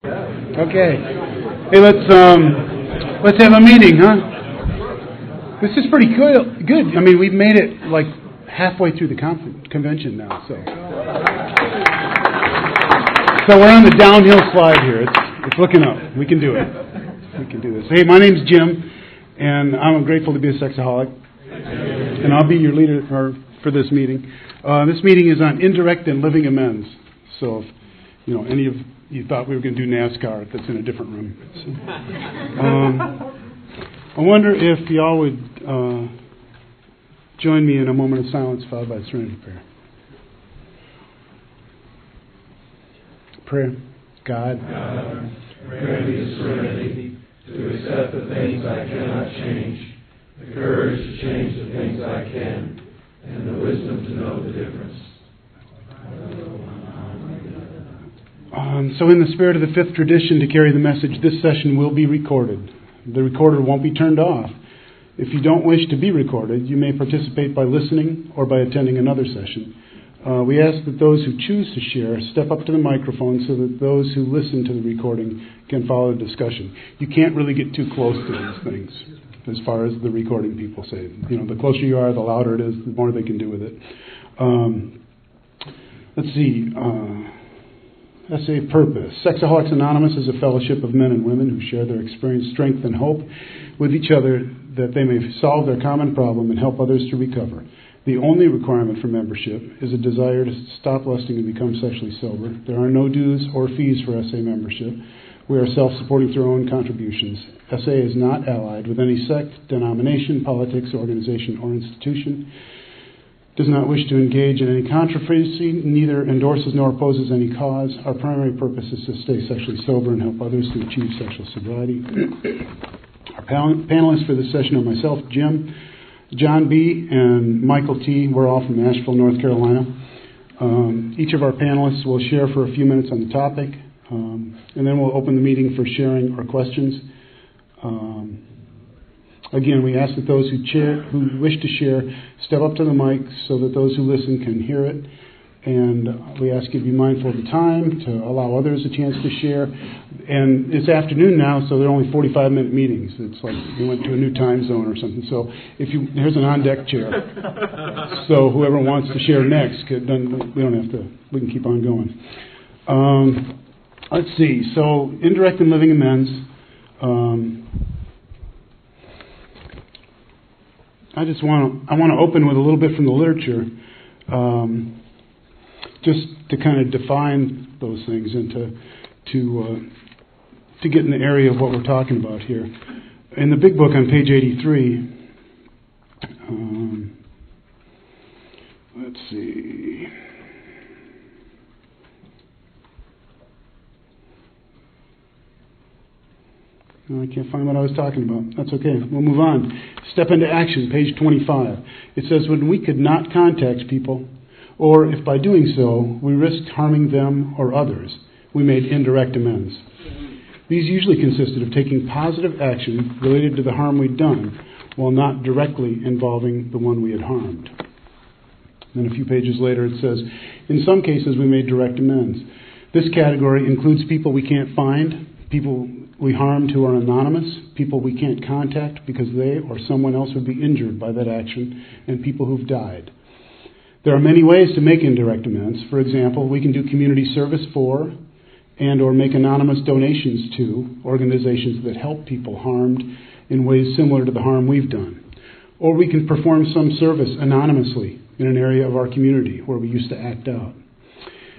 Okay. Hey, let's have a meeting, huh? This is pretty good. I mean, we've made it like halfway through the convention now, so we're on the downhill slide here. It's looking up. We can do it. We can do this. Hey, my name's Jim, and I'm grateful to be a sexaholic, and I'll be your leader for this meeting. This meeting is on Indirect and Living Amends. So, if any of you thought we were going to do NASCAR, that's in a different room. So, I wonder if y'all would join me in a moment of silence followed by a serenity prayer. Prayer. God, grant me the serenity to accept the things I cannot change, the courage to change the things I can, and the wisdom to know the difference. So in the spirit of the fifth tradition to carry the message, this session will be recorded. The recorder won't be turned off. If you don't wish to be recorded, you may participate by listening or by attending another session. We ask that those who choose to share step up to the microphone so that those who listen to the recording can follow the discussion. You can't really get too close to these things, as far as the recording people say. The closer you are, the louder it is, the more they can do with it. Let's see. SA purpose. Sexaholics Anonymous is a fellowship of men and women who share their experience, strength, and hope with each other that they may solve their common problem and help others to recover. The only requirement for membership is a desire to stop lusting and become sexually sober. There are no dues or fees for SA membership. We are self-supporting through our own contributions. SA is not allied with any sect, denomination, politics, organization, or institution. Does not wish to engage in any controversy, neither endorses nor opposes any cause. Our primary purpose is to stay sexually sober and help others to achieve sexual sobriety. Our panelists for this session are myself, Jim, John B., and Michael T. We're all from Nashville, North Carolina. Each of our panelists will share for a few minutes on the topic, and then we'll open the meeting for sharing or questions. Again, we ask that those who wish to share step up to the mic so that those who listen can hear it. And we ask you to be mindful of the time to allow others a chance to share. And it's afternoon now, so they're only 45-minute meetings. It's like we went to a new time zone or something. So here's an on-deck chair. So whoever wants to share next, we don't have to. We can keep on going. Let's see. So Indirect and Living Amends. I want to open with a little bit from the literature, just to kind of define those things and to get in the area of what we're talking about here. In the big book on page 83, let's see. I can't find what I was talking about. That's okay. We'll move on. Step into action, page 25. It says, when we could not contact people, or if by doing so we risked harming them or others, we made indirect amends. These usually consisted of taking positive action related to the harm we'd done, while not directly involving the one we had harmed. Then a few pages later it says, in some cases we made direct amends. This category includes people we can't find, people we harmed who are anonymous, people we can't contact because they or someone else would be injured by that action, and people who've died. There are many ways to make indirect amends. For example, we can do community service for and or make anonymous donations to organizations that help people harmed in ways similar to the harm we've done. Or we can perform some service anonymously in an area of our community where we used to act out.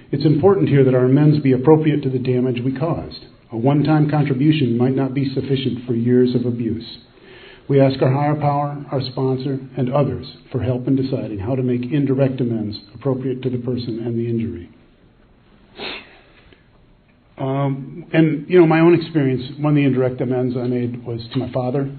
It's important here that our amends be appropriate to the damage we caused. A one-time contribution might not be sufficient for years of abuse. We ask our higher power, our sponsor, and others for help in deciding how to make indirect amends appropriate to the person and the injury. My own experience, one of the indirect amends I made was to my father.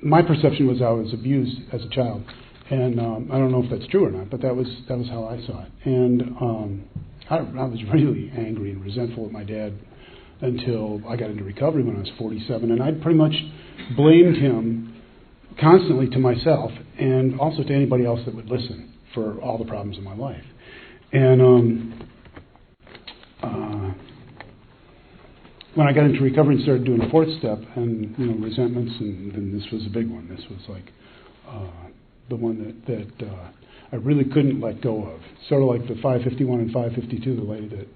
My perception was I was abused as a child, and I don't know if that's true or not, but that was how I saw it. And I was really angry and resentful at my dad until I got into recovery when I was 47, and I'd pretty much blamed him constantly to myself and also to anybody else that would listen for all the problems in my life. And when I got into recovery and started doing a fourth step, and resentments, and then this was a big one. This was like the one that I really couldn't let go of. Sort of like the 551 and 552, the lady that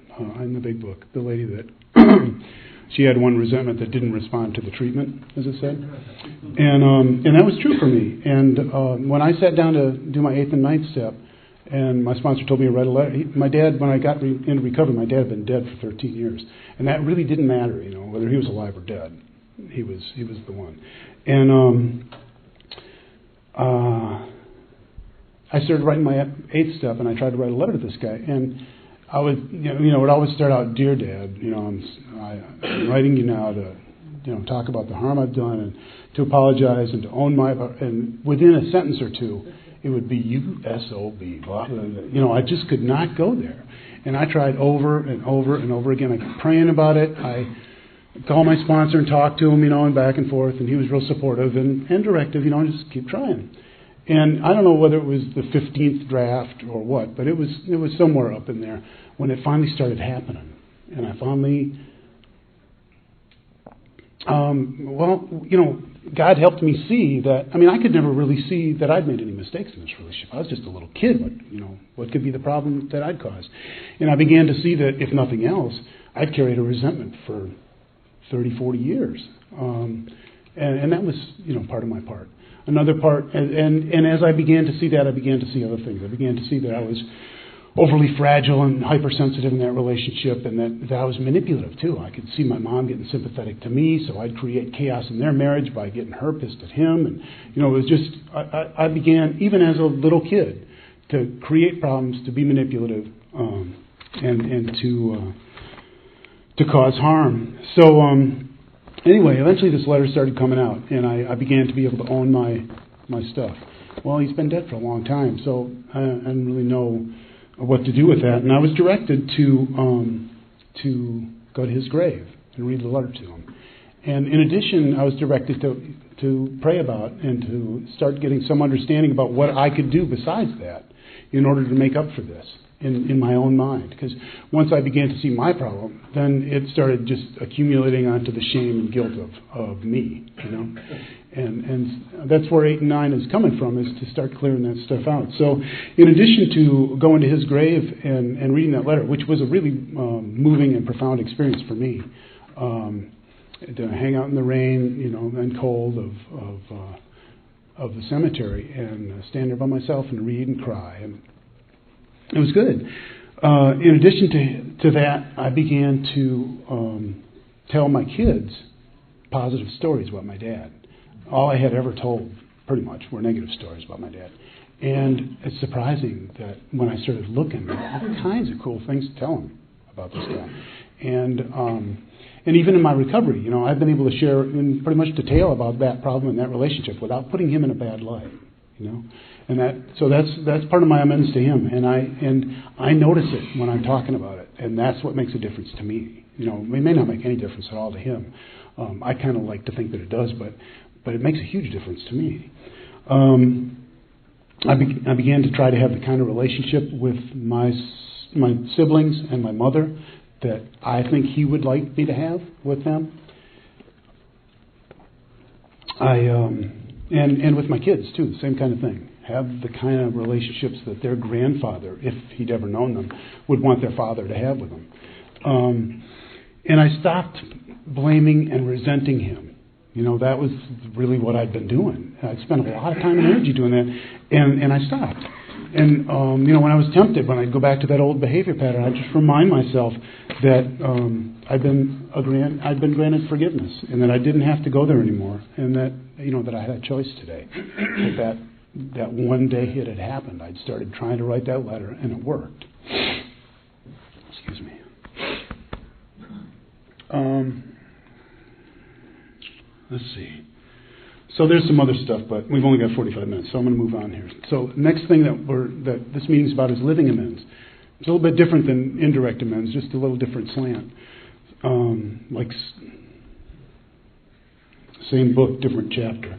in the big book, the lady that she had one resentment that didn't respond to the treatment, as it said, and that was true for me. And when I sat down to do my 8th and 9th step, and my sponsor told me to write a letter. My dad, when I got into recovery, my dad had been dead for 13 years, and that really didn't matter, whether he was alive or dead. He was the one. And I started writing my 8th step, and I tried to write a letter to this guy, and I would, it would always start out, "Dear Dad, I'm writing you now to, talk about the harm I've done and to apologize and to own my," and within a sentence or two, it would be "you SOB." I just could not go there. And I tried over and over and over again. I kept praying about it. I called my sponsor and talked to him, and back and forth, and he was real supportive and directive, just keep trying. And I don't know whether it was the 15th draft or what, but it was somewhere up in there when it finally started happening. And I finally, God helped me see that. I could never really see that I'd made any mistakes in this relationship. I was just a little kid. What could be the problem that I'd caused? And I began to see that, if nothing else, I'd carried a resentment for 30, 40 years. And that was, part of my part. Another part, and as I began to see that, I began to see other things. I began to see that I was overly fragile and hypersensitive in that relationship, and that I was manipulative too. I could see my mom getting sympathetic to me, so I'd create chaos in their marriage by getting her pissed at him. And it was just, I began, even as a little kid, to create problems, to be manipulative, and to cause harm. So anyway, eventually this letter started coming out, and I began to be able to own my stuff. Well, he's been dead for a long time, so I didn't really know what to do with that. And I was directed to go to his grave and read the letter to him. And in addition, I was directed to pray about and to start getting some understanding about what I could do besides that in order to make up for this in my own mind. Because once I began to see my problem, then it started just accumulating onto the shame and guilt of me, And that's where 8 and 9 is coming from, is to start clearing that stuff out. So in addition to going to his grave and reading that letter, which was a really moving and profound experience for me, to hang out in the rain, and cold of the cemetery and stand there by myself and read and cry, and it was good. In addition to that, I began to tell my kids positive stories about my dad. All I had ever told, pretty much, were negative stories about my dad. And it's surprising that when I started looking, there were all kinds of cool things to tell them about this guy. And even in my recovery, I've been able to share in pretty much detail about that problem and that relationship without putting him in a bad light, And that's part of my amends to him, and I notice it when I'm talking about it, and that's what makes a difference to me. It may not make any difference at all to him. I kind of like to think that it does, but it makes a huge difference to me. I began to try to have the kind of relationship with my siblings and my mother that I think he would like me to have with them. And with my kids too, the same kind of thing. Have the kind of relationships that their grandfather, if he'd ever known them, would want their father to have with them. And I stopped blaming and resenting him. That was really what I'd been doing. I spent a lot of time and energy doing that, and I stopped. And when I was tempted, when I'd go back to that old behavior pattern, I'd just remind myself that I'd been granted forgiveness, and that I didn't have to go there anymore, and that that I had a choice today. That one day it had happened. I'd started trying to write that letter, and it worked. Excuse me. Let's see. So there's some other stuff, but we've only got 45 minutes, so I'm going to move on here. So next thing that this meeting's about is living amends. It's a little bit different than indirect amends, just a little different slant. Like same book, different chapter.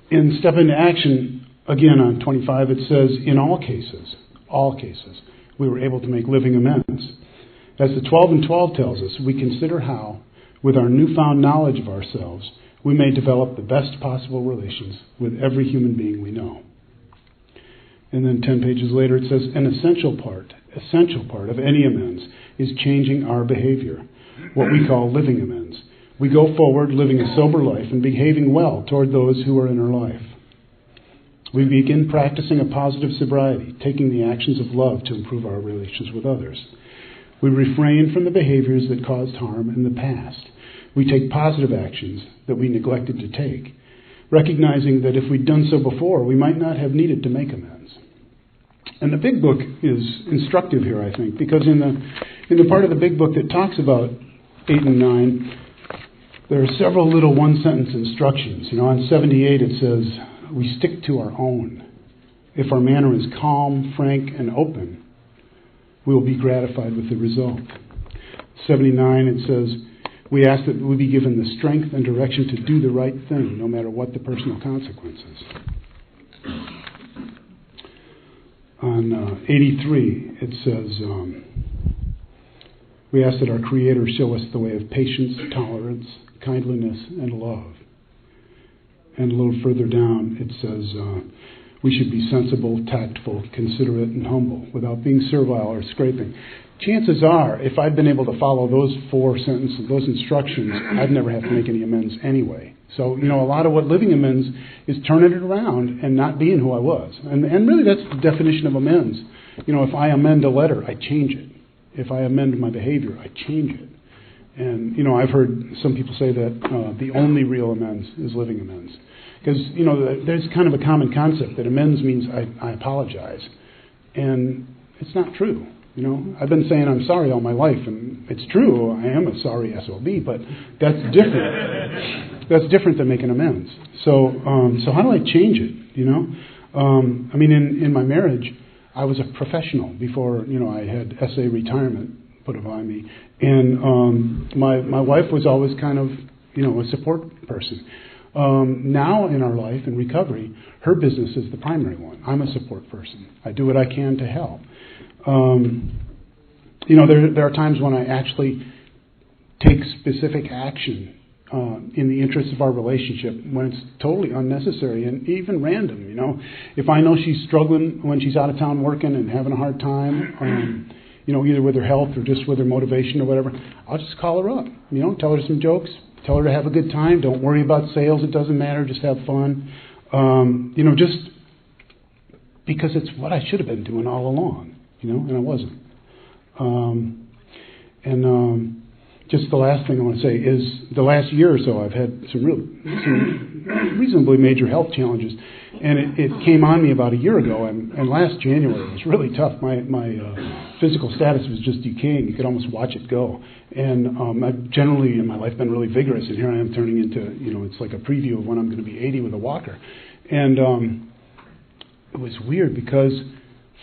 In Step into Action, again on 25, it says, in all cases, we were able to make living amends. As the 12 and 12 tells us, we consider how, with our newfound knowledge of ourselves, we may develop the best possible relations with every human being we know. And then 10 pages later it says, an essential part of any amends is changing our behavior, what we call living amends. We go forward living a sober life and behaving well toward those who are in our life. We begin practicing a positive sobriety, taking the actions of love to improve our relations with others. We refrain from the behaviors that caused harm in the past. We take positive actions that we neglected to take, recognizing that if we'd done so before, we might not have needed to make amends. And the big book is instructive here, I think, because in the part of the big book that talks about 8 and 9, there are several little one-sentence instructions. On 78 it says, we stick to our own. If our manner is calm, frank, and open, we will be gratified with the result. 79 it says, we ask that we be given the strength and direction to do the right thing, no matter what the personal consequences. On 83, it says, we ask that our Creator show us the way of patience, tolerance, kindliness, and love. And a little further down, it says, we should be sensible, tactful, considerate, and humble, without being servile or scraping. Chances are, if I'd been able to follow those 4 sentences, those instructions, I'd never have to make any amends anyway. So, a lot of what living amends is turning it around and not being who I was. And really that's the definition of amends. If I amend a letter, I change it. If I amend my behavior, I change it. And, I've heard some people say that the only real amends is living amends. Because, there's kind of a common concept that amends means I apologize. And it's not true. I've been saying I'm sorry all my life, and it's true, I am a sorry SOB, but that's different. That's different than making amends. So how do I change it, in my marriage, I was a professional before, I had SA retirement put upon me. And my wife was always kind of, a support person. Now in our life, in recovery, her business is the primary one. I'm a support person. I do what I can to help. There are times when I actually take specific action in the interest of our relationship when it's totally unnecessary and even random. If I know she's struggling when she's out of town working and having a hard time, either with her health or just with her motivation or whatever, I'll just call her up. Tell her some jokes, tell her to have a good time. Don't worry about sales; it doesn't matter. Just have fun. Just because it's what I should have been doing all along. And I wasn't. Just the last thing I want to say is the last year or so I've had some reasonably major health challenges, and it came on me about a year ago, and last January it was really tough. My physical status was just decaying. You could almost watch it go. And I've generally in my life been really vigorous, and here I am turning into, it's like a preview of when I'm going to be 80 with a walker. And it was weird because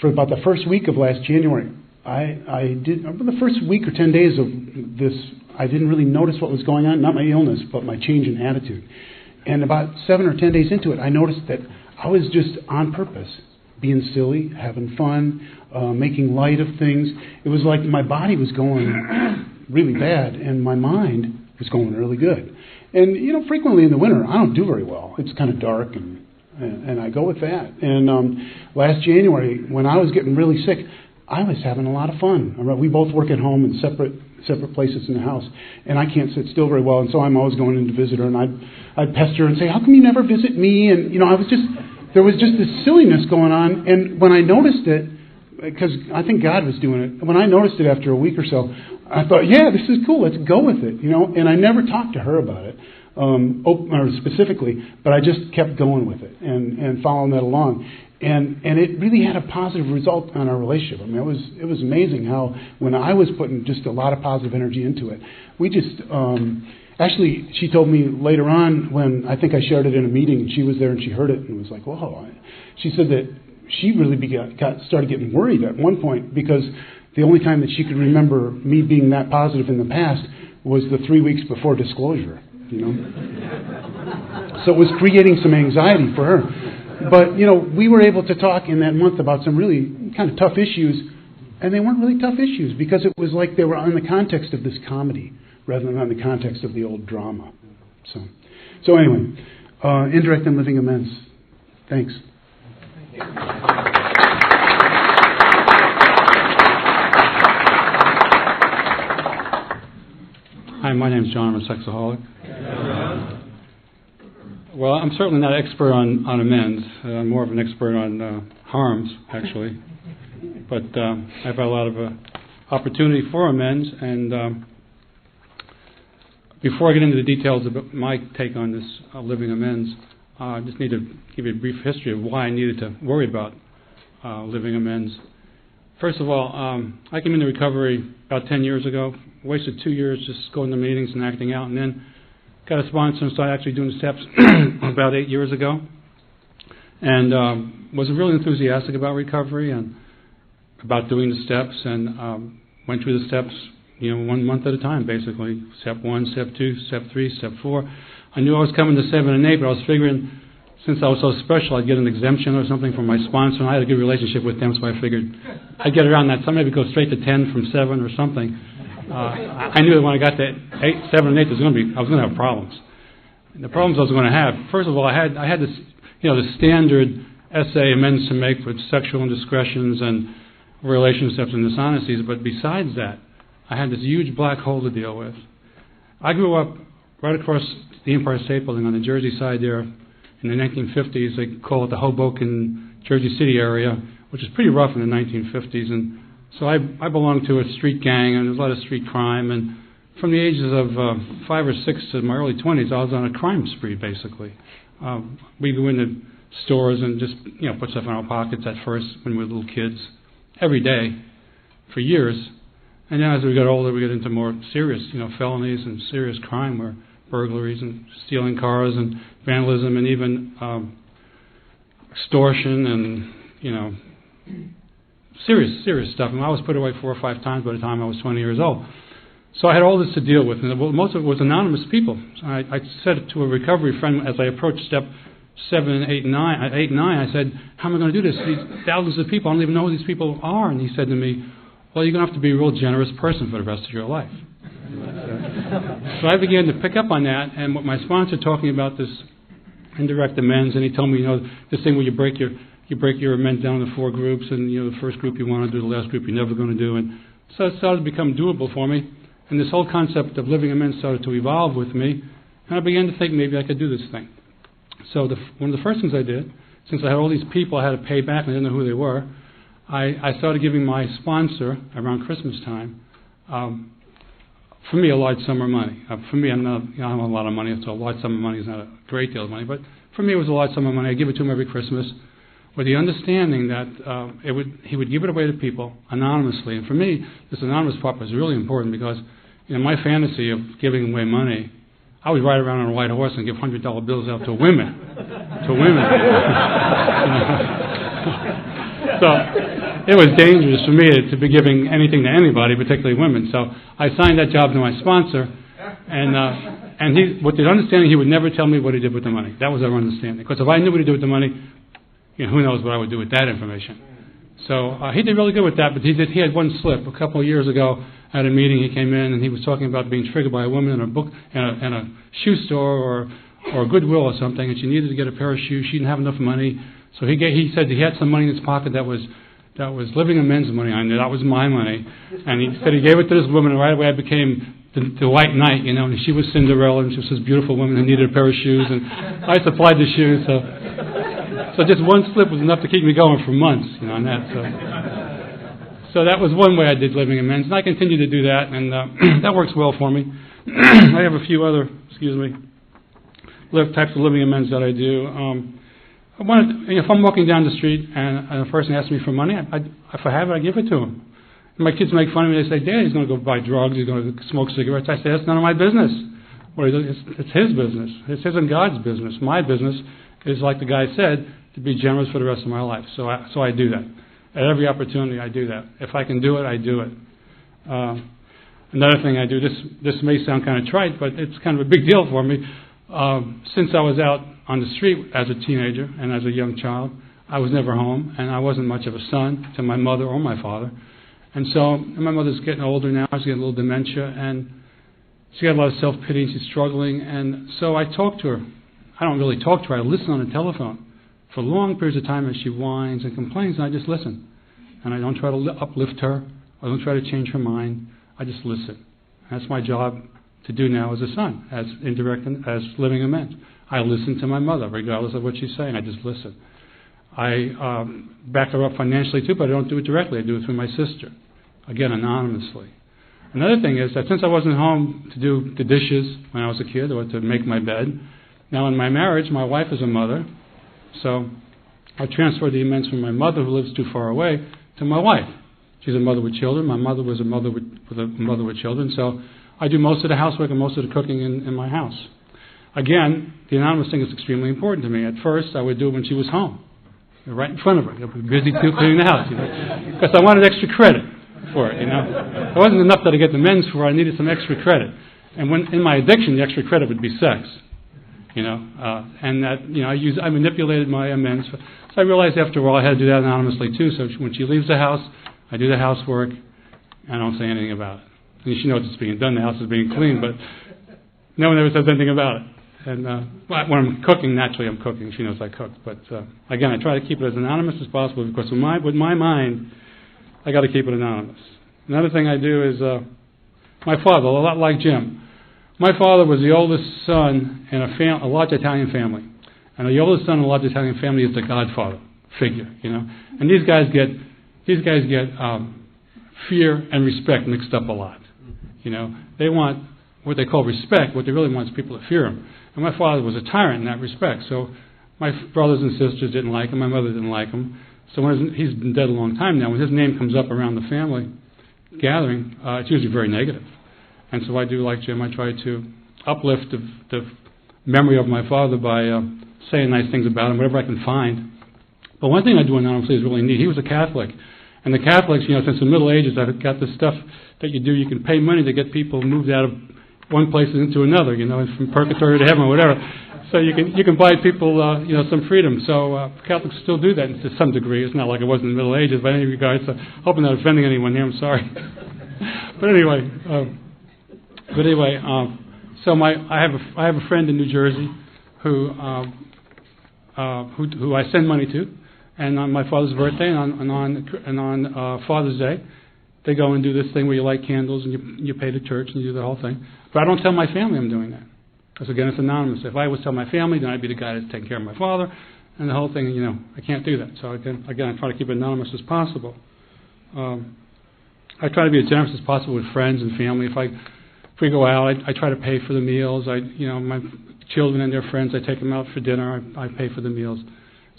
for about the first week of last January, over the first week or 10 days of this, I didn't really notice what was going on, not my illness, but my change in attitude. And about 7 or 10 days into it, I noticed that I was just on purpose, being silly, having fun, making light of things. It was like my body was going really bad, and my mind was going really good. And, frequently in the winter, I don't do very well. It's kind of dark, and I go with that. And last January, when I was getting really sick, I was having a lot of fun. We both work at home in separate places in the house, and I can't sit still very well, and so I'm always going in to visit her, and I'd pester her and say, how come you never visit me? And, there was just this silliness going on, and when I noticed it, because I think God was doing it, when I noticed it after a week or so, I thought, yeah, this is cool, let's go with it, and I never talked to her about it. Or specifically, but I just kept going with it and following that along, and it really had a positive result on our relationship. I mean, it was amazing how when I was putting just a lot of positive energy into it, we just actually she told me later on when I think I shared it in a meeting and she was there and she heard it and was like, whoa. She said that she really started getting worried at one point because the only time that she could remember me being that positive in the past was the 3 weeks before disclosure. So it was creating some anxiety for her. But, we were able to talk in that month about some really kind of tough issues, And they weren't really tough issues because it was like they were in the context of this comedy rather than in the context of the old drama. So anyway, Indirect and Living Amends. Thanks. Hi, my name is John. I'm a sexaholic. Well, I'm certainly not an expert on amends. I'm more of an expert on harms, actually. But I've had a lot of opportunity for amends. And before I get into the details about my take on this living amends, I just need to give you a brief history of why I needed to worry about living amends. First of all, I came into recovery about 10 years ago. Wasted 2 years just going to meetings and acting out, and then got a sponsor and started actually doing the steps about 8 years ago. And was really enthusiastic about recovery and about doing the steps, and went through the steps, 1 month at a time, basically. Step 1, Step 2, Step 3, Step 4. I knew I was coming to 7 and 8, but I was figuring since I was so special, I'd get an exemption or something from my sponsor, and I had a good relationship with them, so I figured I'd get around that. So maybe go straight to 10 from 7 or something. I knew that when I got to 7 and 8, I was going to have problems. And the problems I was going to have, first of all, I had this, the standard essay amends to make with sexual indiscretions and relationships and dishonesties, but besides that, I had this huge black hole to deal with. I grew up right across the Empire State Building on the Jersey side there. In the 1950s, they call it the Hoboken, Jersey City area, which is pretty rough in the 1950s. And so I belonged to a street gang, and there was a lot of street crime. And from the ages of 5 or 6 to my early 20s, I was on a crime spree, basically. We'd go into stores and just, put stuff in our pockets at first when we were little kids, every day, for years. And then as we got older, we got into more serious, felonies and serious crime, where burglaries and stealing cars and vandalism and even extortion and, serious stuff. And I was put away 4 or 5 times by the time I was 20 years old. So I had all this to deal with, and most of it was anonymous people. So I said to a recovery friend as I approached step 7, 8, 9, I said, how am I going to do this? These thousands of people, I don't even know who these people are. And he said to me, well, you're going to have to be a real generous person for the rest of your life. So I began to pick up on that, and with my sponsor talking about this indirect amends, and he told me, this thing where you break your amends down into 4 groups, and the first group you want to do, the last group you're never going to do, and so it started to become doable for me, and this whole concept of living amends started to evolve with me, and I began to think maybe I could do this thing. So one of the first things I did, since I had all these people I had to pay back and I didn't know who they were, I started giving my sponsor around Christmas time. For me, a large sum of money. For me, I don't have a lot of money, so a large sum of money is not a great deal of money. But for me, it was a large sum of money. I give it to him every Christmas with the understanding that he would give it away to people anonymously. And for me, this anonymous part was really important because my fantasy of giving away money, I would ride around on a white horse and give $100 bills out to women. So it was dangerous for me to be giving anything to anybody, particularly women. So I signed that job to my sponsor, and he, with the understanding he would never tell me what he did with the money. That was our understanding. Because if I knew what he did with the money, who knows what I would do with that information. So he did really good with that, but he had one slip. A couple of years ago at a meeting, he came in and he was talking about being triggered by a woman in a book in a shoe store or Goodwill or something, and she needed to get a pair of shoes. She didn't have enough money, so he said he had some money in his pocket that was living amends money. I knew that was my money, and he said he gave it to this woman, and right away I became the White Knight, and she was Cinderella, and she was this beautiful woman who needed a pair of shoes, and I supplied the shoes. So just one slip was enough to keep me going for months, on that. So that was one way I did living amends, and I continue to do that, and that works well for me. I have a few other, types of living amends that I do. If I'm walking down the street and a person asks me for money, if I have it, I give it to him. And my kids make fun of me. They say, Dad, he's going to go buy drugs. He's going to smoke cigarettes. I say, that's none of my business. It's his business. It's his and God's business. My business is, like the guy said, to be generous for the rest of my life. So I do that. At every opportunity, I do that. If I can do it, I do it. Another thing I do, this may sound kind of trite, but it's kind of a big deal for me. Since I was out on the street as a teenager and as a young child, I was never home, and I wasn't much of a son to my mother or my father. And so my mother's getting older now. She's getting a little dementia, and she got a lot of self-pity, and she's struggling. And so I talk to her. I don't really talk to her. I listen on the telephone for long periods of time as she whines and complains, and I just listen. And I don't try to uplift her. I don't try to change her mind. I just listen. That's my job to do now as a son, as Indirect, as Living Amends. I listen to my mother, regardless of what she's saying. I just listen. I back her up financially too, but I don't do it directly. I do it through my sister, again, anonymously. Another thing is that since I wasn't home to do the dishes when I was a kid or to make my bed, now in my marriage, my wife is a mother, so I transferred the amends from my mother, who lives too far away, to my wife. She's a mother with children. My mother was a mother with children, so I do most of the housework and most of the cooking in my house. Again, the anonymous thing is extremely important to me. At first, I would do it when she was home, right in front of her. I'd be busy too cleaning the house, because I wanted extra credit for it. It wasn't enough that I get the amends for it. I needed some extra credit. And when in my addiction, the extra credit would be sex. And that I manipulated my amends. So I realized after a while I had to do that anonymously too. So when she leaves the house, I do the housework, and I don't say anything about it. And she knows it's being done. The house is being cleaned, but no one ever says anything about it. And when I'm cooking, naturally I'm cooking. She knows I cook. But again, I try to keep it as anonymous as possible, because with my mind, I got to keep it anonymous. Another thing I do is my father, a lot like Jim. My father was the oldest son in a large Italian family, and the oldest son in a large Italian family is the godfather figure. And these guys get fear and respect mixed up a lot. They want what they call respect. What they really want is people to fear him. And my father was a tyrant in that respect. So my brothers and sisters didn't like him. My mother didn't like him. So he's been dead a long time now. When his name comes up around the family gathering, it's usually very negative. And so I do like Jim. I try to uplift the memory of my father by saying nice things about him, whatever I can find. But one thing I do anonymously is really neat. He was a Catholic. And the Catholics, since the Middle Ages, I've got this stuff that you do. You can pay money to get people moved out of one place into another, from purgatory to heaven or whatever. So you can buy people, some freedom. So Catholics still do that to some degree. It's not like it was in the Middle Ages by any regard. So hoping not offending anyone here. I'm sorry. But anyway, so I have a friend in New Jersey who I send money to, and on my father's birthday and on Father's Day, they go and do this thing where you light candles and you pay the church and you do the whole thing. But I don't tell my family I'm doing that, because again, it's anonymous. If I was to tell my family, then I'd be the guy that's taking care of my father, and the whole thing. I can't do that. So again, I try to keep it anonymous as possible. I try to be as generous as possible with friends and family. If we go out, I try to pay for the meals. My children and their friends, I take them out for dinner. I pay for the meals.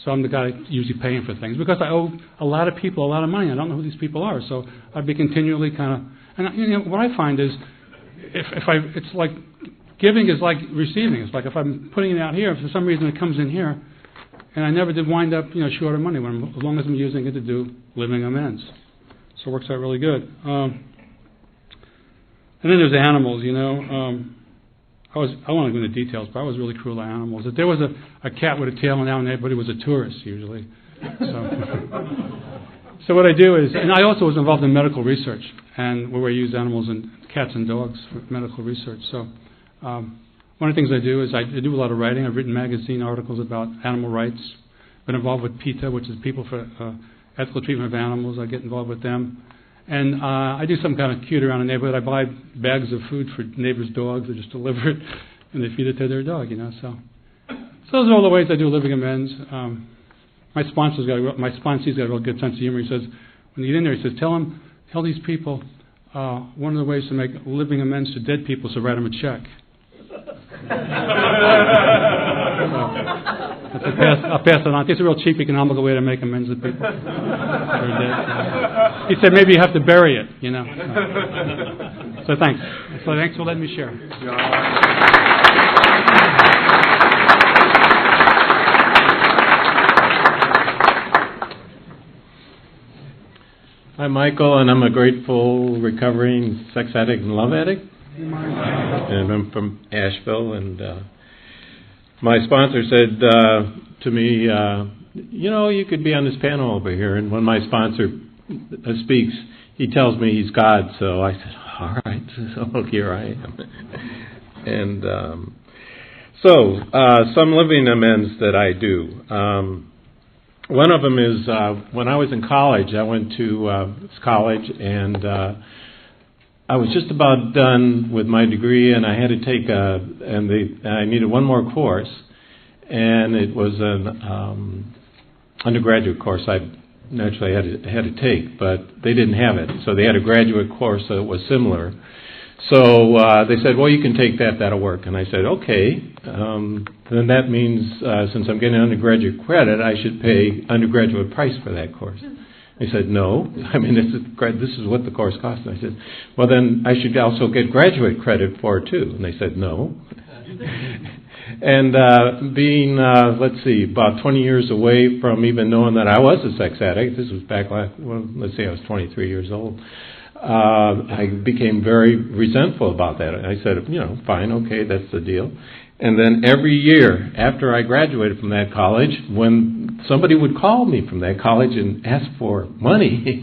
So I'm the guy usually paying for things, because I owe a lot of people a lot of money. I don't know who these people are, so I'd be continually kind of. And what I find is, it's like giving is like receiving. It's like if I'm putting it out here, if for some reason it comes in here, and I never did wind up short of money as long as I'm using it to do Living Amends. So it works out really good. And then there's animals. I won't go into details, but I was really cruel to animals. If there was a cat with a tail and everybody was a tourist usually. So what I do is, and I also was involved in medical research, and where we use animals and cats and dogs for medical research. So one of the things I do is I do a lot of writing. I've written magazine articles about animal rights. Been involved with PETA, which is People for Ethical Treatment of Animals. I get involved with them. And I do some kind of cute around the neighborhood. I buy bags of food for neighbors' dogs. They just deliver it, and they feed it to their dog, So those are all the ways I do Living Amends. My sponsee's got a real good sense of humor. He says, when you get in there, he says, tell these people one of the ways to make Living Amends to dead people is to write them a check. I'll pass it on. It's a real cheap economical way to make amends to people. He said maybe you have to bury it, So thanks. So thanks for letting me share. I'm Michael, and I'm a grateful, recovering sex addict and love addict. And I'm from Asheville, and my sponsor said to me, you could be on this panel over here. And when my sponsor speaks, he tells me he's God, so I said, all right, so here I am. And some living amends that I do. One of them is when I was in college, I went to college, and I was just about done with my degree, and I had to take I needed one more course, and it was an undergraduate course I naturally had to take, but they didn't have it, so they had a graduate course that was similar. So they said, well, you can take that, that'll work. And I said, okay, then that means since I'm getting undergraduate credit, I should pay undergraduate price for that course. They said, no, I mean, this is what the course costs. And I said, well, then I should also get graduate credit for it too. And they said, no. And being, about 20 years away from even knowing that I was a sex addict, this was back, I was 23 years old, I became very resentful about that. I said, fine, okay, that's the deal. And then every year after I graduated from that college, when somebody would call me from that college and ask for money,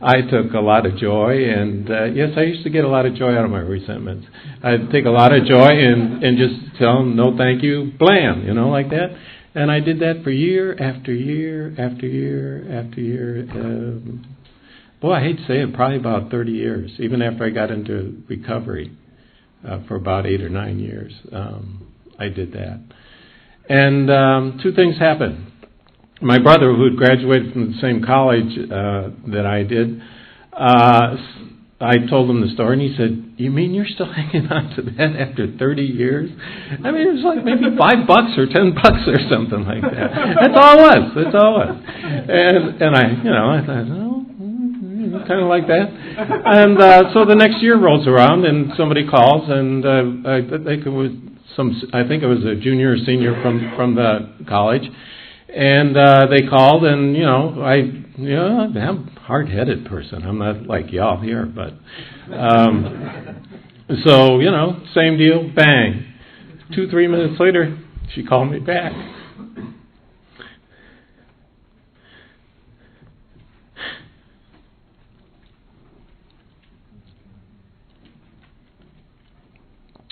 I took a lot of joy. And yes, I used to get a lot of joy out of my resentments. I'd take a lot of joy and just tell them, no thank you, blam, like that. And I did that for year after year after year after year. Boy, I hate to say it, probably about 30 years, even after I got into recovery for about 8 or 9 years. I did that. And two things happened. My brother, who had graduated from the same college that I did, I told him the story, and he said, you mean you're still hanging on to that after 30 years? I mean, it was like maybe $5 or $10 or something like that. That's all it was. That's all it was. And I thought, oh, kind of like that. And so the next year rolls around, and somebody calls, and I think it was a junior or senior from the college, and they called, and I'm a hard-headed person. I'm not like y'all here, but so same deal, bang. 2-3 minutes later, she called me back.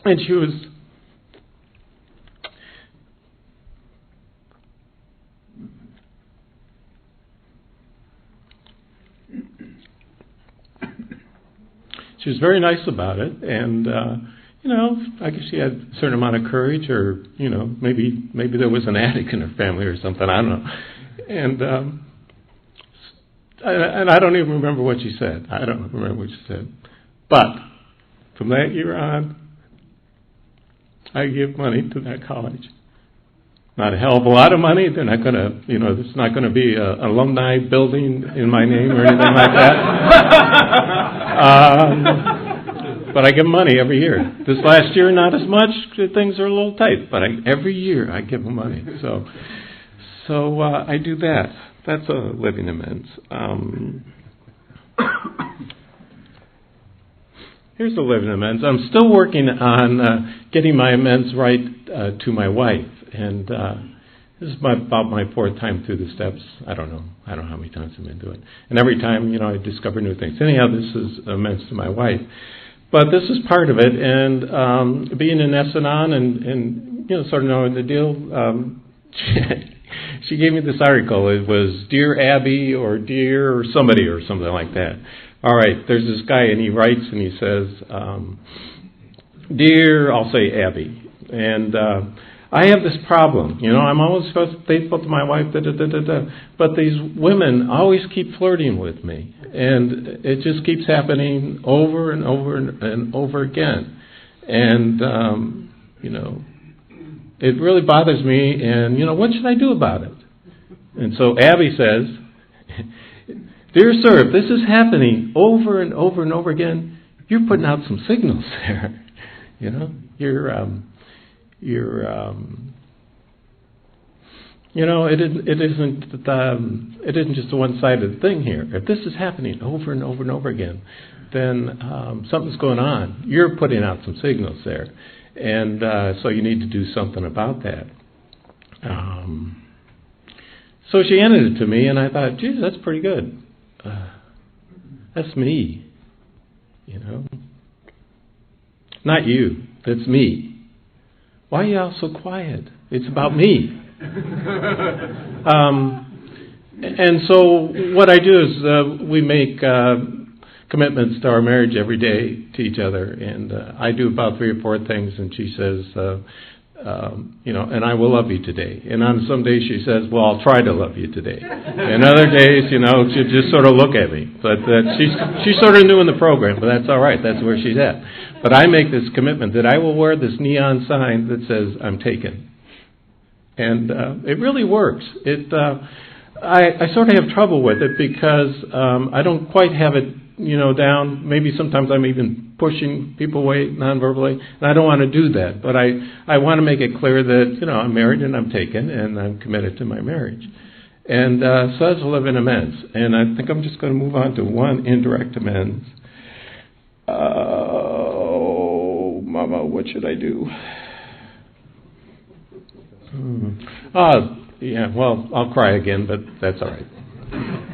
And she was very nice about it, and I guess she had a certain amount of courage, or maybe there was an addict in her family or something. I don't know. And I don't even remember what she said. But from that year on, I give money to that college. Not a hell of a lot of money. They're not going to, there's not going to be an alumni building in my name or anything like that. But I give them money every year. This last year, not as much. Things are a little tight. But every year, I give them money. So I do that. That's a living amends. Here's the living amends. I'm still working on getting my amends right to my wife, and this is about my 4th time through the steps. I don't know how many times I've been doing it. And every time, I discover new things. Anyhow, this is amends to my wife. But this is part of it, and being in S-Anon and sort of knowing the deal, she gave me this article. It was Dear Abby or Dear or somebody or something like that. All right, there's this guy, and he writes, and he says, Dear, I'll say Abby, and I have this problem. I'm always faithful to my wife, but these women always keep flirting with me, and it just keeps happening over and over and over again. And, it really bothers me, and, what should I do about it? And so Abby says, Dear sir, if this is happening over and over and over again, you're putting out some signals there. It isn't just a one-sided thing here. If this is happening over and over and over again, then something's going on. You're putting out some signals there, and so you need to do something about that. So she handed it to me, and I thought, geez, that's pretty good. That's me. Not you. That's me. Why are y'all so quiet? It's about me. And so what I do is we make commitments to our marriage every day to each other, and I do about 3 or 4 things, and she says, and I will love you today. And on some days she says, well, I'll try to love you today. And other days, she'll just sort of look at me. But she's sort of new in the program, but that's all right. That's where she's at. But I make this commitment that I will wear this neon sign that says, I'm taken. And it really works. I sort of have trouble with it because I don't quite have it, down. Maybe sometimes I'm even pushing people away non-verbally, and I don't want to do that. But I want to make it clear that, I'm married and I'm taken, and I'm committed to my marriage. And so that's living amends. And I think I'm just going to move on to one indirect amends. Oh, Mama, what should I do? Yeah, well, I'll cry again, but that's all right.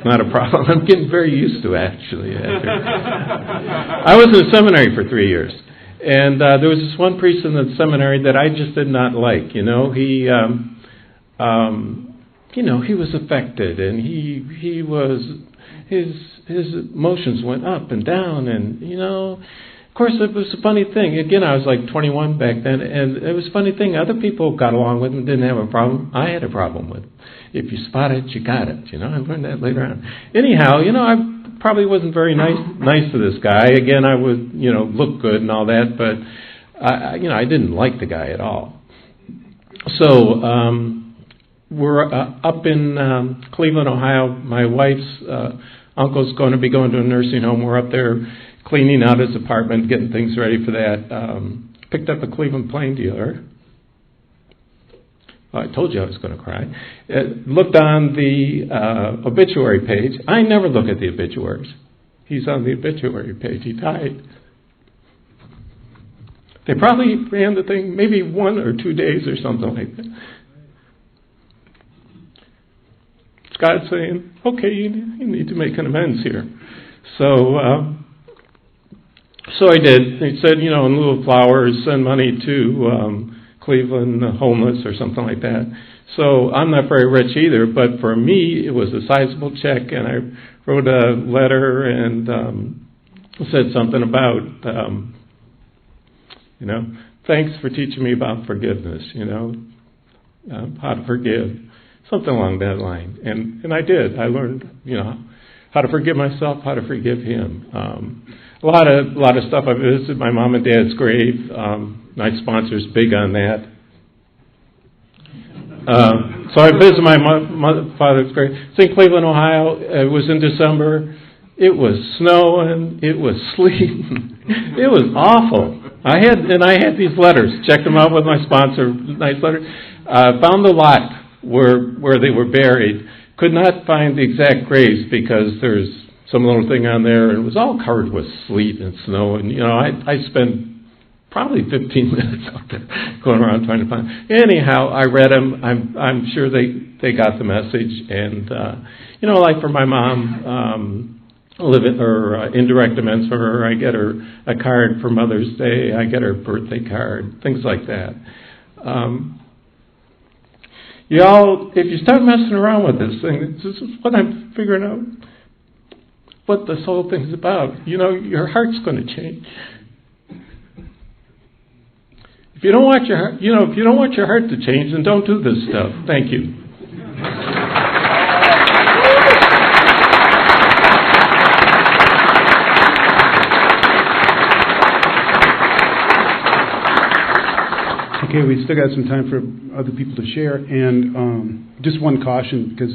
Not a problem. I'm getting very used to it, actually. I was in a seminary for 3 years, and there was this one priest in the seminary that I just did not like. He was affected, and he was his emotions went up and down, and of course, it was a funny thing. Again, I was like 21 back then, and it was a funny thing. Other people got along with him, didn't have a problem. I had a problem with it. If you spot it, you got it. I learned that later on. Anyhow, I probably wasn't very nice to this guy. Again, I would, look good and all that, but I didn't like the guy at all. So we're up in Cleveland, Ohio. My wife's uncle's going to be going to a nursing home. We're up there cleaning out his apartment, getting things ready for that. Picked up a Cleveland Plain dealer. I told you I was going to cry. Looked on the obituary page. I never look at the obituaries. He's on the obituary page. He died. They probably ran the thing maybe 1 or 2 days or something like that. It's God saying, okay, you need to make an amends here. So I did. He said, in lieu of flowers, send money to Cleveland homeless or something like that. So I'm not very rich either, but for me, it was a sizable check, and I wrote a letter and said something about, thanks for teaching me about forgiveness, how to forgive, something along that line. And I did. I learned, how to forgive myself, how to forgive him. A lot of stuff. I visited my mom and dad's grave. My sponsor's big on that. So I visited my father's grave. It's in Cleveland, Ohio. It was in December. It was snowing. It was sleeting. It was awful. I had these letters. Checked them out with my sponsor. Nice letter. Found the lot where they were buried. Could not find the exact graves because there's some little thing on there, and it was all covered with sleet and snow. And I spent probably 15 minutes out there going around trying to find. Anyhow, I read them. I'm sure they got the message. And like for my mom, indirect amends for her. I get her a card for Mother's Day. I get her a birthday card. Things like that. Y'all, if you start messing around with this thing, this is what I'm figuring out. What this whole thing's about. Your heart's going to change. If you don't want your heart, if you don't want your heart to change, then don't do this stuff. Thank you. Okay, we still got some time for other people to share, and just one caution, because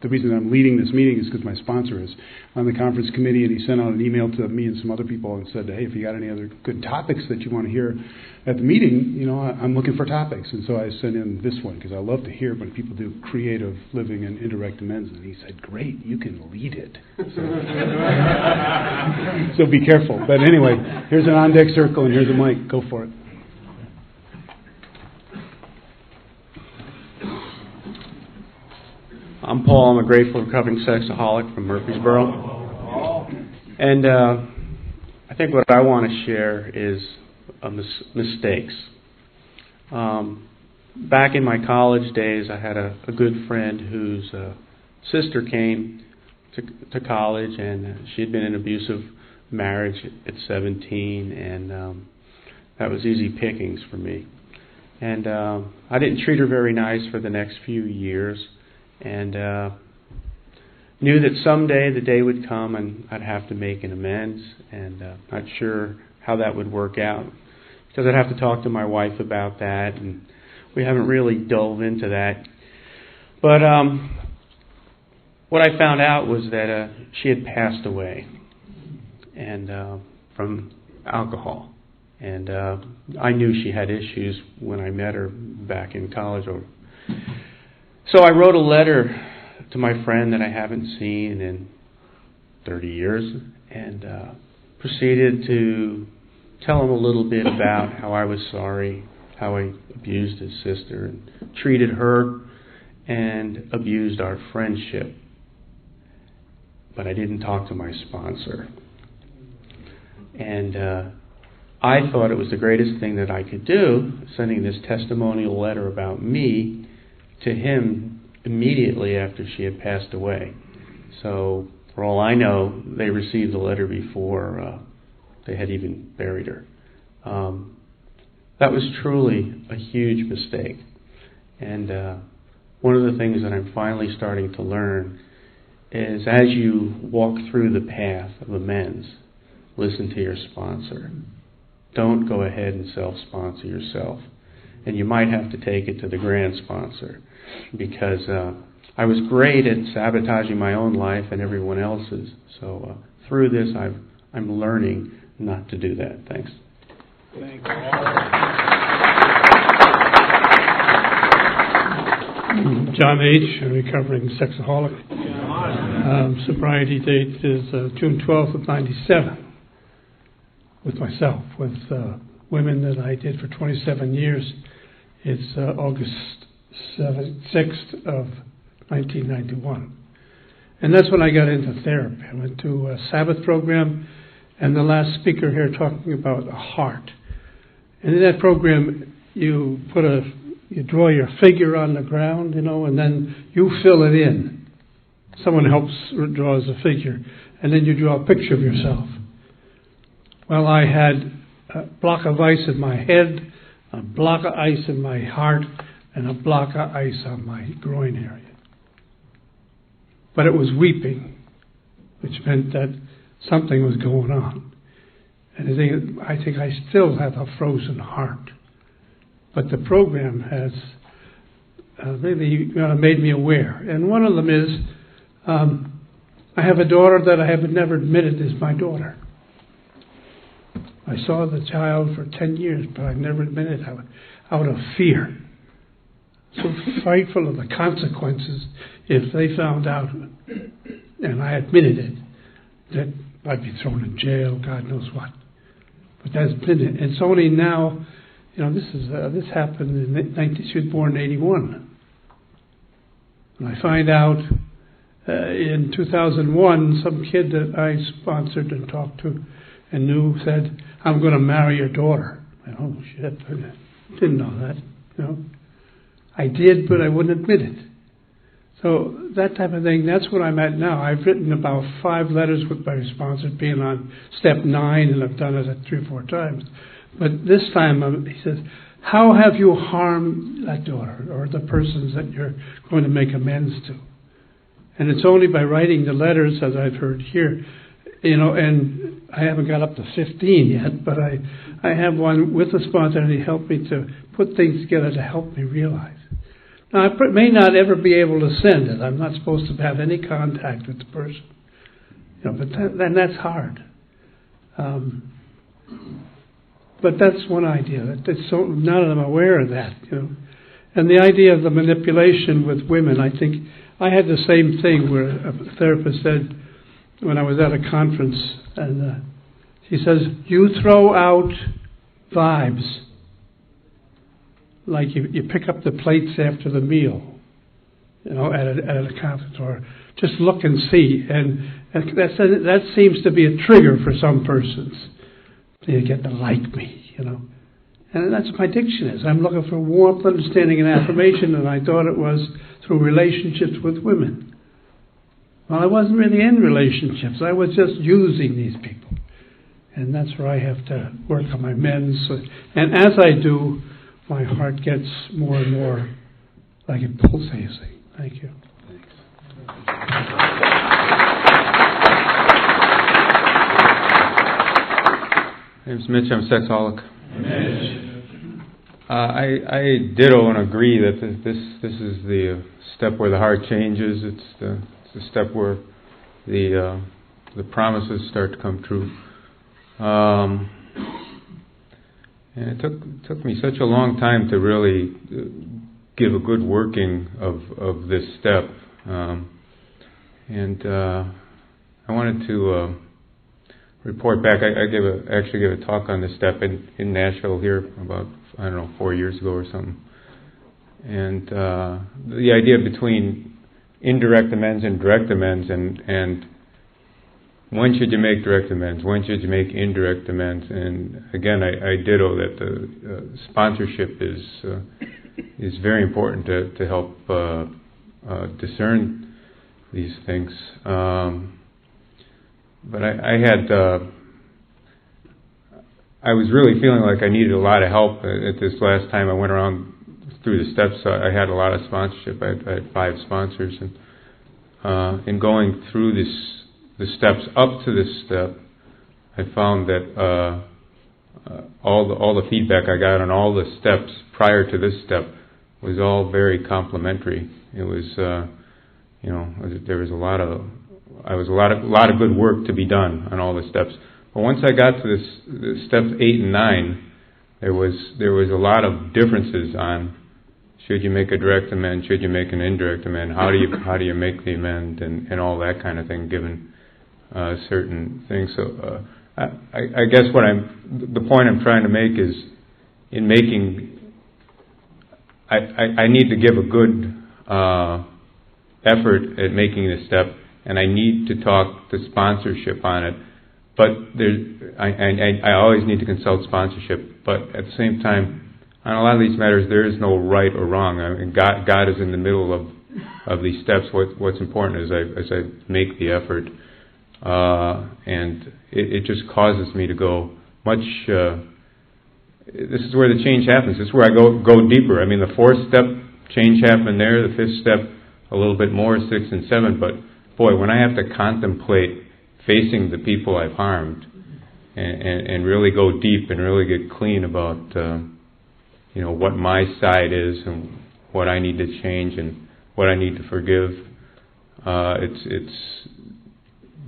the reason I'm leading this meeting is because my sponsor is on the conference committee, and he sent out an email to me and some other people and said, hey, if you got any other good topics that you want to hear at the meeting, I'm looking for topics. And so I sent in this one, because I love to hear when people do creative living and indirect amends. And he said, great, you can lead it. So be careful. But anyway, here's an on-deck circle, and here's a mic. Go for it. I'm Paul. I'm a grateful recovering sexaholic from Murfreesboro. And I think what I want to share is mistakes. Back in my college days, I had a good friend whose sister came to college, and she had been in an abusive marriage at 17, and that was easy pickings for me. And I didn't treat her very nice for the next few years, and knew that someday the day would come and I'd have to make an amends, and not sure how that would work out, because I'd have to talk to my wife about that, and we haven't really dove into that. But what I found out was that she had passed away, and from alcohol. And I knew she had issues when I met her back in college. So I wrote a letter to my friend that I haven't seen in 30 years, and proceeded to tell him a little bit about how I was sorry, how I abused his sister and treated her and abused our friendship. But I didn't talk to my sponsor. And I thought it was the greatest thing that I could do, sending this testimonial letter about me to him immediately after she had passed away. So, for all I know, they received the letter before they had even buried her. That was truly a huge mistake. And one of the things that I'm finally starting to learn is, as you walk through the path of amends, listen to your sponsor. Don't go ahead and self-sponsor yourself. And you might have to take it to the grand sponsor, because I was great at sabotaging my own life and everyone else's. So through this, I'm learning not to do that. Thanks. Thank you. John H., a recovering sexaholic. Sobriety date is June 12th of 97. With myself, with women that I did for 27 years. It's August 6th of 1991. And that's when I got into therapy. I went to a Sabbath program, and the last speaker here talking about a heart. And in that program, you draw your figure on the ground, and then you fill it in. Someone draws a figure, and then you draw a picture of yourself. Well, I had a block of ice in my head, a block of ice in my heart, and a block of ice on my groin area. But it was weeping, which meant that something was going on. And I think I still have a frozen heart. But the program has really made me aware. And one of them is, I have a daughter that I have never admitted is my daughter. I saw the child for 10 years, but I never admitted out of fear. So frightful of the consequences if they found out, and I admitted it, that I'd be thrown in jail, God knows what. But that's been it. And it's only now, this happened she was born in 81. And I find out in 2001, some kid that I sponsored and talked to and knew said, I'm going to marry your daughter. Oh, shit. I didn't know that. I did, but I wouldn't admit it. So that type of thing, that's what I'm at now. I've written about 5 letters with my sponsor, being on step 9, and I've done it 3 or 4 times. But this time, he says, how have you harmed that daughter or the persons that you're going to make amends to? And it's only by writing the letters, as I've heard here, and I haven't got up to 15 yet, but I have one with a sponsor, and he helped me to put things together to help me realize. Now, I may not ever be able to send it. I'm not supposed to have any contact with the person. But then that's hard. But that's one idea. None of them are aware of that. And the idea of the manipulation with women, I think I had the same thing where a therapist said, when I was at a conference, and she says, you throw out vibes, like you pick up the plates after the meal, at a conference, or just look and see. And that seems to be a trigger for some persons. They get to like me, you know. And that's what my addiction is. I'm looking for warmth, understanding, and affirmation, and I thought it was through relationships with women. Well, I wasn't really in relationships. I was just using these people. And that's where I have to work on my amends. And as I do, my heart gets more and more like it pulsating. Thank you. My name's Mitch. I'm a sexaholic. I ditto and agree that this is the step where the heart changes. It's the step where the promises start to come true. And it took me such a long time to really give a good working of this step. And I wanted to report back. I actually gave a talk on this step in Nashville here about, 4 years ago or something. And the idea between indirect amends and direct amends, and when should you make direct amends? When should you make indirect amends? And again, I ditto that the sponsorship is very important to help discern these things. But I was really feeling like I needed a lot of help at this last time. I went around through the steps. I had a lot of sponsorship. I had 5 sponsors, and in going through the steps up to this step, I found that all the feedback I got on all the steps prior to this step was all very complimentary. It was, there was a lot of good work to be done on all the steps. But once I got to this steps 8 and 9, there was a lot of differences on should you make a direct amend, should you make an indirect amend, how do you make the amend, and all that kind of thing, given certain things. So I guess the point I'm trying to make is, in making, I need to give a good effort at making this step, and I need to talk to sponsorship on it. But I always need to consult sponsorship. But at the same time, on a lot of these matters, there is no right or wrong. I mean, God is in the middle of these steps. What's important is as I make the effort, and it just causes me to go much. This is where the change happens. This is where I go deeper. I mean, the 4th step change happened there. The 5th step a little bit more, 6 and 7. But boy, when I have to contemplate facing the people I've harmed, and really go deep and really get clean about what my side is and what I need to change and what I need to forgive,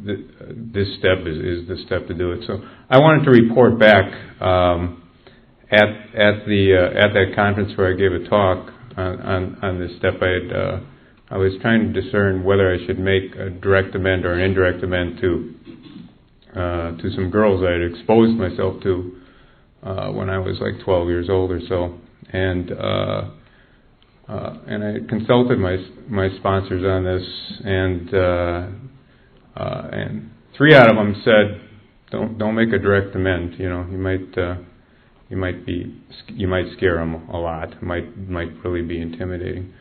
this step is the step to do it. So I wanted to report back at that conference where I gave a talk on this step. I was trying to discern whether I should make a direct amend or an indirect amend to some girls I had exposed myself to when I was like 12 years old or so, and I consulted my sponsors on this, and 3 out of them said, don't make a direct amend. You might scare them a lot. It might really be intimidating.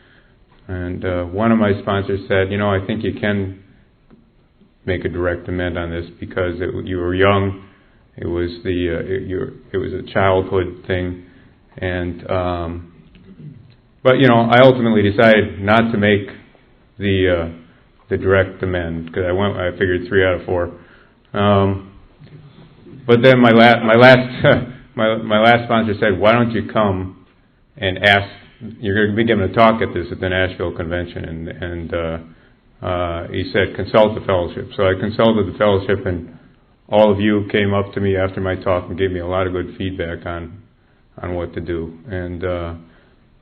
And one of my sponsors said, I think you can make a direct amend on this because you were young. It was it was a childhood thing, and but I ultimately decided not to make the direct amend because I figured 3 out of 4. But then my last sponsor said, why don't you come and ask? You're going to be giving a talk at the Nashville convention, and he said, consult the fellowship. So I consulted the fellowship, and all of you came up to me after my talk and gave me a lot of good feedback on what to do. And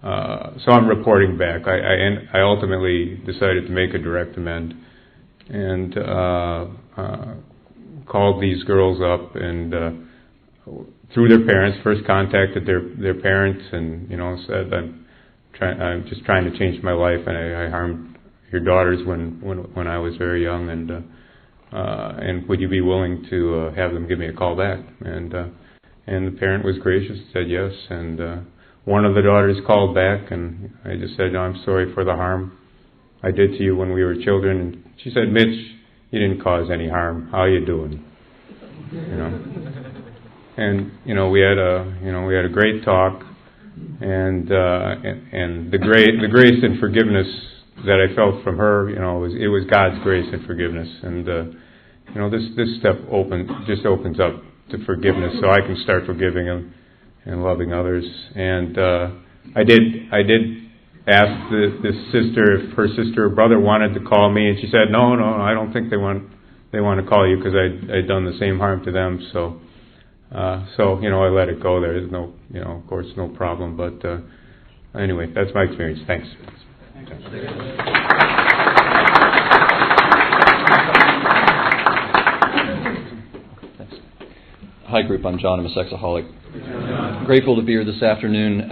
so I'm reporting back. I ultimately decided to make a direct amend, and called these girls up, and through their parents, first contacted their parents, and said, I'm just trying to change my life, and I harmed your daughters when I was very young, and would you be willing to have them give me a call back? And the parent was gracious, said yes, and one of the daughters called back, and I just said, no, I'm sorry for the harm I did to you when we were children. And she said, Mitch, you didn't cause any harm. How are you doing? And we had a great talk, and the grace and forgiveness that I felt from her, it was God's grace and forgiveness, and this step just opens up to forgiveness, so I can start forgiving them and loving others. And I did ask this sister if her sister or brother wanted to call me, and she said, no, I don't think they want to call you, because I'd done the same harm to them. So I let it go. There is no, of course, no problem. But anyway, that's my experience. Thanks. Hi, group. I'm John. I'm a sexaholic. Grateful to be here this afternoon.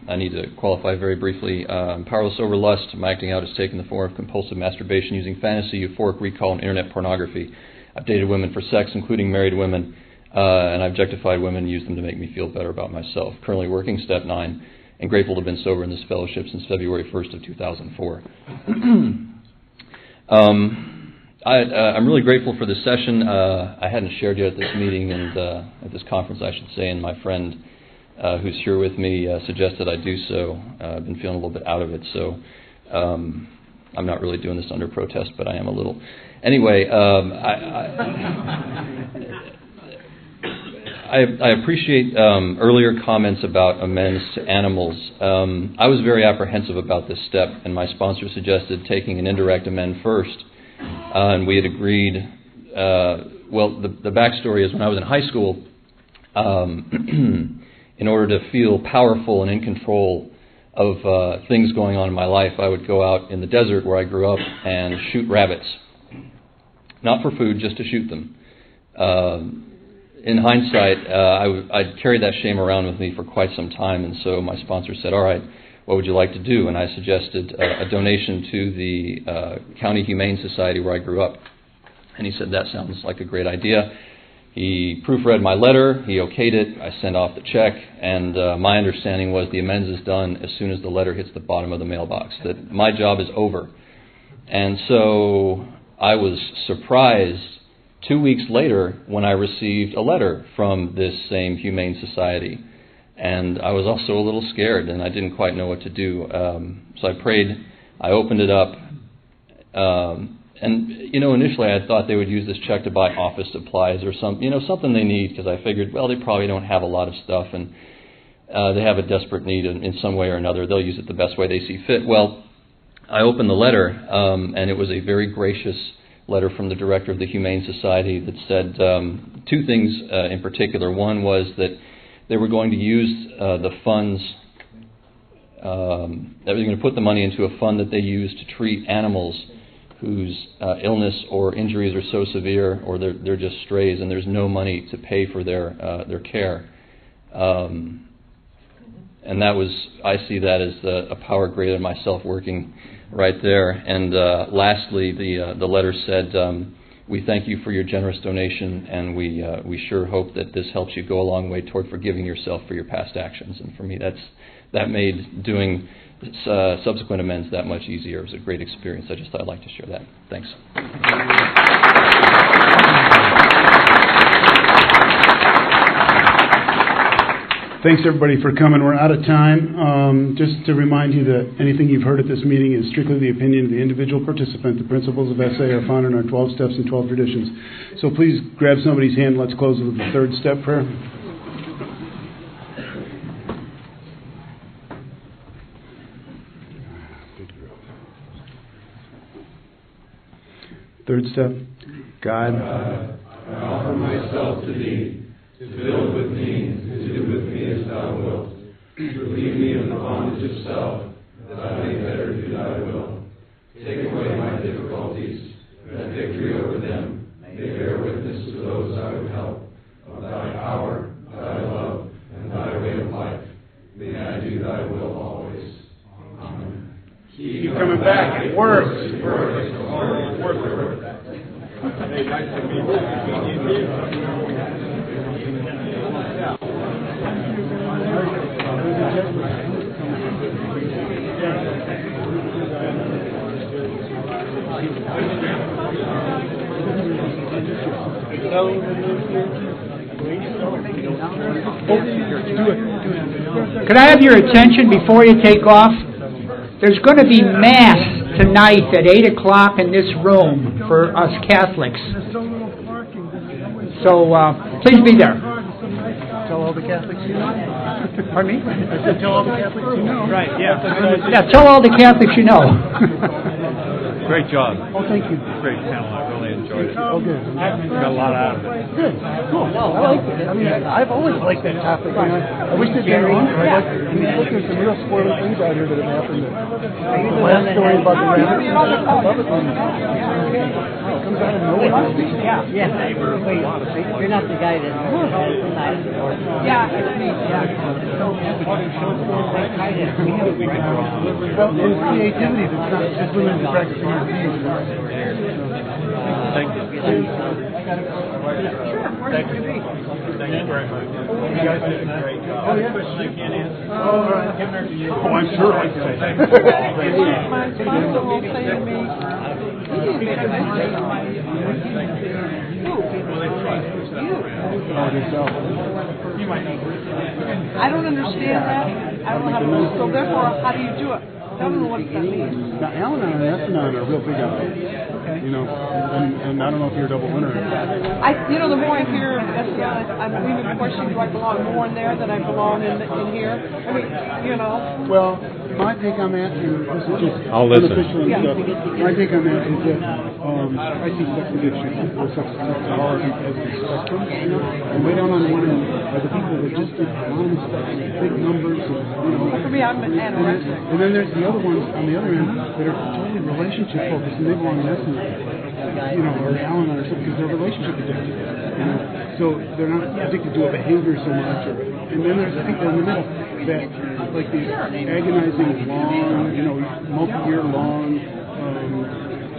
I need to qualify very briefly. I'm powerless over lust. My acting out has taken the form of compulsive masturbation using fantasy, euphoric recall, and internet pornography. I've dated women for sex, including married women, and I've objectified women and used them to make me feel better about myself. Currently working step 9, and grateful to have been sober in this fellowship since February 1st of 2004. I'm really grateful for this session. I hadn't shared yet at this meeting, and at this conference, I should say, and my friend who's here with me suggested I do so. I've been feeling a little bit out of it, so I'm not really doing this under protest, but I am a little. Anyway, I appreciate earlier comments about amends to animals. I was very apprehensive about this step, and my sponsor suggested taking an indirect amend first. And we had agreed, the backstory is when I was in high school, in order to feel powerful and in control of things going on in my life, I would go out in the desert where I grew up and shoot rabbits. Not for food, just to shoot them. In hindsight, I'd carried that shame around with me for quite some time, and so my sponsor said, all right, what would you like to do? And I suggested a donation to the County Humane Society where I grew up. And he said, that sounds like a great idea. He proofread my letter, he okayed it, I sent off the check, and my understanding was the amends is done as soon as the letter hits the bottom of the mailbox, that my job is over. And so I was surprised 2 weeks later when I received a letter from this same Humane Society. And I was also a little scared, and I didn't quite know what to do. So I prayed, I opened it up, and initially I thought they would use this check to buy office supplies or something they need, because I figured, well, they probably don't have a lot of stuff, and they have a desperate need in some way or another. They'll use it the best way they see fit. Well, I opened the letter, and it was a very gracious letter from the director of the Humane Society that said 2 things in particular. One was that they were going to use the funds, that was going to put the money into a fund that they use to treat animals whose illness or injuries are so severe, or they're just strays, and there's no money to pay for their care. And that was, I see that as a power greater than myself working right there. And lastly, the letter said, we thank you for your generous donation, and we sure hope that this helps you go a long way toward forgiving yourself for your past actions. And for me, that made doing subsequent amends that much easier. It was a great experience. I just thought I'd like to share that. Thanks. Thanks, everybody, for coming. We're out of time. Just to remind you that anything you've heard at this meeting is strictly the opinion of the individual participant. The principles of SA are found in our 12 steps and 12 traditions. So please grab somebody's hand. Let's close with the 3rd step prayer. Third step. God, I offer myself to thee, to build with me, to do with me as thou wilt. Relieve me of the bondage of self, that I may better do thy will. Take away my difficulties, that victory over them may bear witness to those I would help, of thy power, thy love, and thy way of life. May I do thy will always. Amen. Keep coming back. It works. Could I have your attention before you take off? There's going to be Mass tonight at 8 o'clock in this room for us Catholics. So please be there. Tell all the Catholics you know. Pardon me? I said tell all the Catholics you know. Right, yeah. Yeah, tell all the Catholics you know. Great job. Oh, thank you. Great panel. I really enjoyed it. Oh, good. Got a lot out of it. Good. Cool. I like it. I mean, I've always liked that topic. You know, I wish there'd been longer. I mean, look, there's some real spoiling things out here that have happened. The last story about the rabbits. I love it. It comes out of nowhere. Yeah. Wait, you're not the guy that has the knife. Yeah, it's me. Well, in creativity, that's not just limited to practicing your views. Thank you. Thank you. Thank you very much. You guys did a great job. Oh, yeah. Question I can't answer. Oh, I'm sure I can. My sponsor will say to me, I don't understand that. I don't know how to do it. So therefore, how do you do it? I don't know what that means. Now, Alan and S-Anon are real big on it. You know, and I don't know if you're a double winner. The more I hear S-Anon, I'm even questioning, do I belong more in there than I belong in here? I mean, Well, my take on that, and this is just I'll listen. unofficial and stuff. My take on that is that I see sex addiction or sexaholic as a spectrum, and way down on the one end are the people that just get anonymous sex, big numbers, For me, I'm an anorexic. and then there's the other ones on the other end that are totally relationship focused, and they belong in S-Anon, or Alan or something, because they're relationship addicted. So they're not addicted to a behavior so much. And then there's the people in the middle that, like these agonizing, long, multi-year long,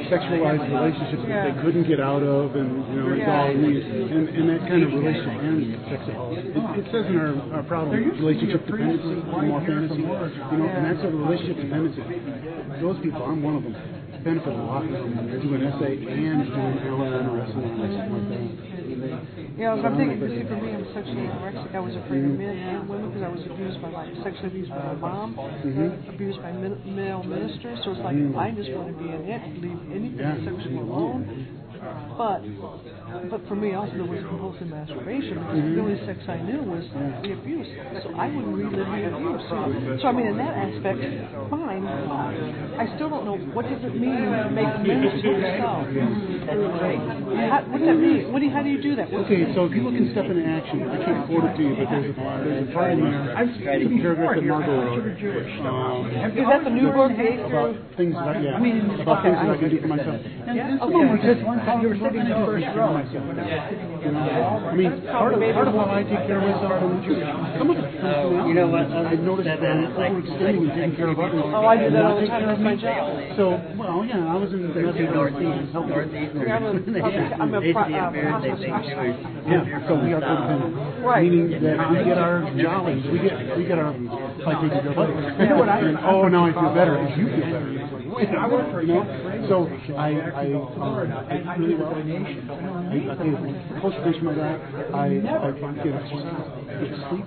sexualized relationships that they couldn't get out of, and it's all and that kind of relationship ends sexaholic. It says in our problem relationship dependency, more fantasy, and that's a relationship dependency. Those people, I'm one of them, benefit a lot from doing SA and doing Alan or S-Anon or something like that. Yeah, I'm thinking, see, for me, I'm sexually anorexic. I was afraid of men and women because I was sexually abused by my mom, abused by male ministers. So it's like, I just want to be an it, leave anything sexual alone. But for me also there was compulsive masturbation because the only sex I knew was the abuse. So I wouldn't relive the abuse. So I mean, in that aspect, fine. I still don't know, what does it mean to make amends to yourself? What does that mean? How do you do that? Okay, so if you look in Step into Action, I can't quote it to you, but there's a part in there, there's a paragraph that Margot wrote. Is that the new book? About things that, about things that I can do for myself. You were sitting in the first row. I mean, part of why I take care of myself in the church. Some of it comes from I've noticed that I'm overextending and taking care of others. Oh, I do that all the time. That's my job. So, I was in the Northeast. I'm a hospice specialist. Yeah, so we are codependent. Right. Meaning that we get our jollies, we get our by taking care of others. You know what now I feel better is you feel better. So I really well. I pay close attention to my diet. I get exercise, get sleep.